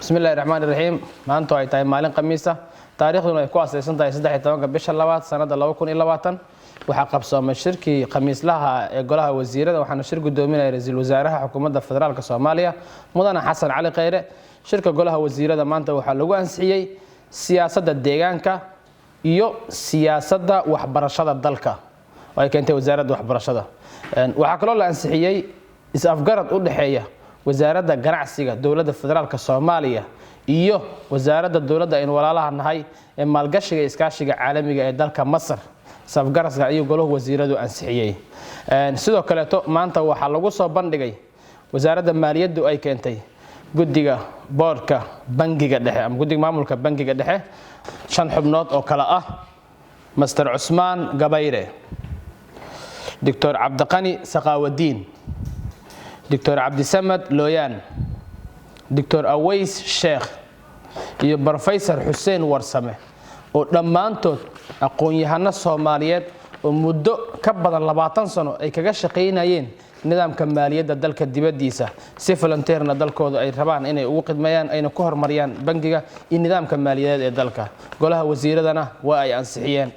بسم الله الرحمن الرحيم maanta ay tahay maalin khamiis ah taariikhduna ay ku asaysan tahay 13 bisha 2 sanada 2020 waxa qabsoomay shirkii khamiislaha ee golaha wasiirada waxaana shir gudoominaya ra'iisul wasaaraha xukuumadda federaalka Soomaaliya mudane Xasan Cali Khayre shirka golaha wasiirada maanta waxa lagu ansixiyay siyaasadda deegaanka iyo siyaasadda waxbarashada dalka ay keentay wasaaradda waxbarashada waxa kale oo la ansixiyay is-afgarad u dhaxeeya wasaaradda ganacsiga dawladda federaalka Soomaaliya iyo wasaaradda dawladda in walaalaha nahay ee maalgashiga iskaashiga caalamiga ee dalka Masar safgarasga iyo golaha wasiiradu ansixiyay sidoo kale maanta waxa lagu soo bandhigay wasaaradda maaliyaddu ay keentay guddiga boardka bangiga dhexe ama guddiga maamulka bangiga dhexe shan xubnood oo kala ah Mr. Usman Gabayre Dr. Abdiqani Saqawadiin Dr. Abdisamad Looyan Dr. Aways Sheikh iyo Professor Hussein Warsame oo dhammaantood aqoon-yahano Soomaaliyeed oo muddo ka badan 20 sano ay kaga shaqeynayeen nidaamka maaliyadda dalka dibadiisa si volunteerna dalkooda ay rabaan inay ugu qidmayaan ayna ku horumariyaan bangiga iyo nidaamka maaliyadeed ee dalka golaha wasiiradana waa ay ansixiyeen